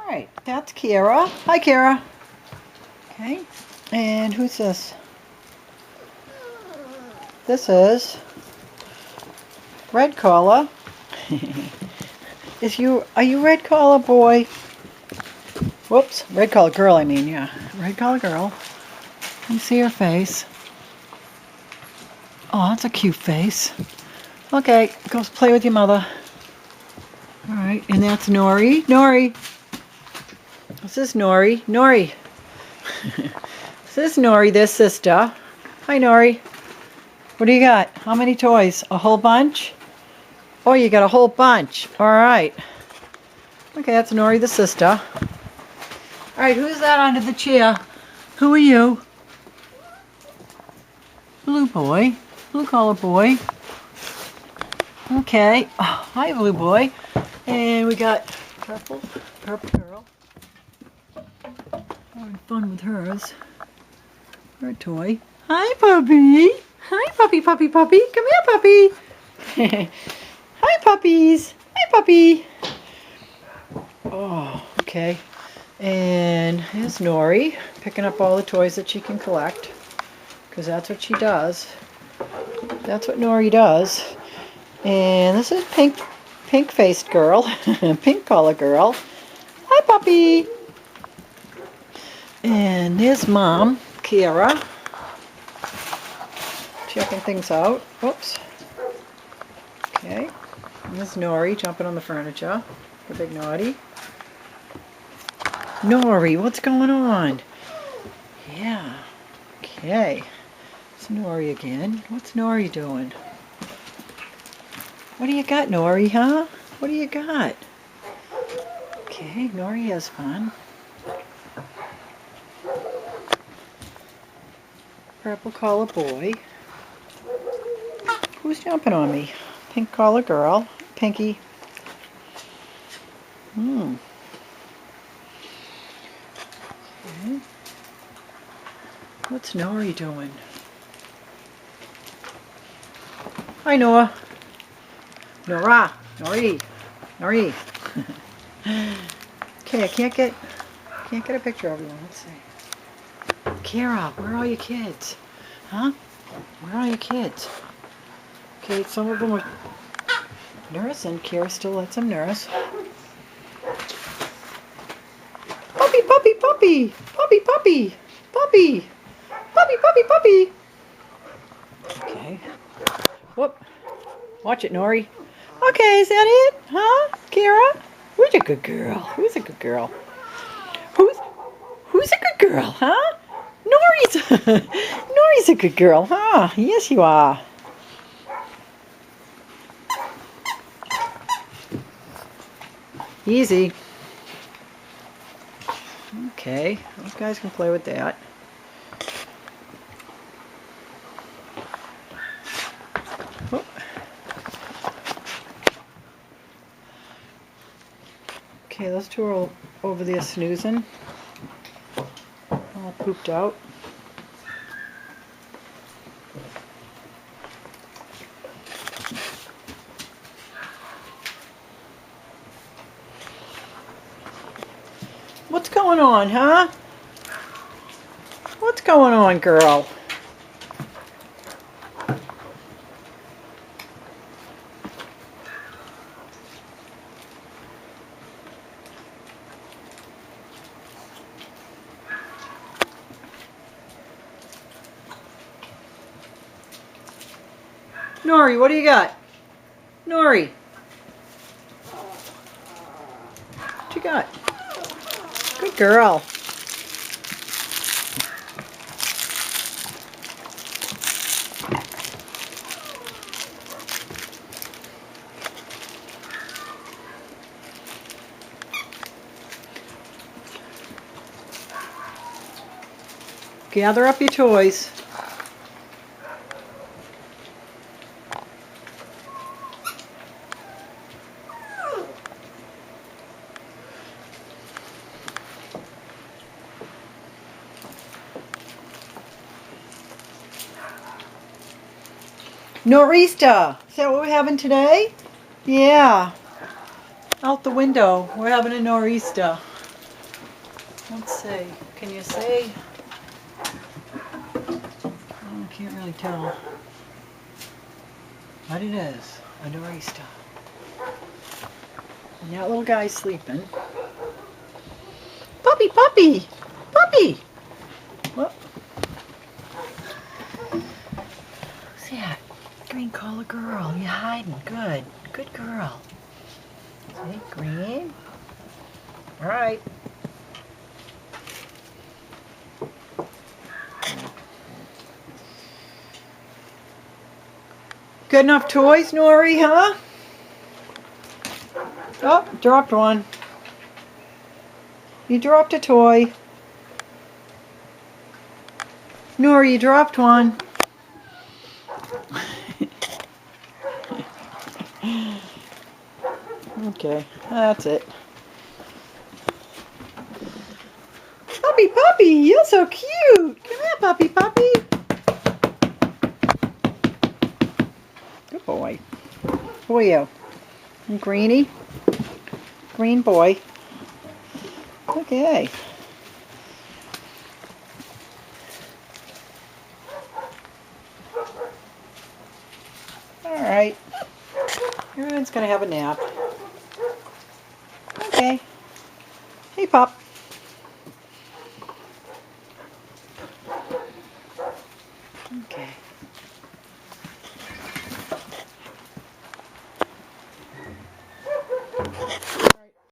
Alright, that's Keira. Hi, Keira. Okay, and who's this? This is Red Collar. Are you Red Collar boy? Whoops, Red Collar girl, I mean, yeah. Red Collar girl. You see her face. Oh, that's a cute face. Okay, go play with your mother. Alright, and that's Nori. Nori! This is Nori. Nori! This is Nori, this sister. Hi, Nori. What do you got? How many toys? A whole bunch? Oh, you got a whole bunch. Alright. Okay, that's Nori, the sister. Alright, who's that under the chair? Who are you? Blue boy. Blue collar boy. Okay. Oh, hi, blue boy. And we got purple girl. Having fun with hers. Her toy. Hi, puppy. Hi, puppy. Come here, puppy. Hi, puppies. Hi, puppy. Oh, okay. And here's Nori, picking up all the toys that she can collect. Because that's what she does. That's what Nori does. And this is pink-faced girl. Pink collar girl. Hi, puppy. And there's Mom, Keira. Checking things out. Oops. Okay. And there's Nori jumping on the furniture. The big naughty. Nori, what's going on? Yeah. Okay. It's Nori again. What's Nori doing? What do you got, Nori, huh? What do you got? Okay, Nori has fun. Purple collar boy. Who's jumping on me? Pink collar girl. Pinky. Okay. What's Nori doing? Hi, Noah. Nora. Nori. Okay, I can't get a picture of everyone. Let's see. Keira, where are all your kids? Huh? Where are all your kids? Okay, some of them are nursing. Keira still lets them nurse. Puppy. Okay. Whoop. Watch it, Nori. Okay, is that it? Huh? Keira? Who's a good girl? Who's a good girl? Who's a good girl, huh? Nori's a good girl, huh? Yes, you are. Easy. Okay, those guys can play with that. Whoop. Okay, those two are over there snoozing. All pooped out. What's going on, huh? What's going on, girl? Nori, what do you got? Nori. What you got? Good girl. Gather up your toys. Nor'easter! Is that what we're having today? Yeah. Out the window. We're having a nor'easter. Let's see. Can you see? Oh, I can't really tell. But it is a nor'easter. And that little guy's sleeping. Puppy, puppy, puppy. What? Who's that? Green collar girl. You're hiding. Good. Good girl. See, green. All right. Good enough toys, Nori, huh? Oh, dropped one. You dropped a toy. Nori, you dropped one. Okay, that's it. Puppy, puppy, you're so cute. Come here, puppy, puppy. Good boy. Who are you? Greenie? Green boy. Okay. Alright. Everyone's going to have a nap. Okay. Hey, Pop. Okay.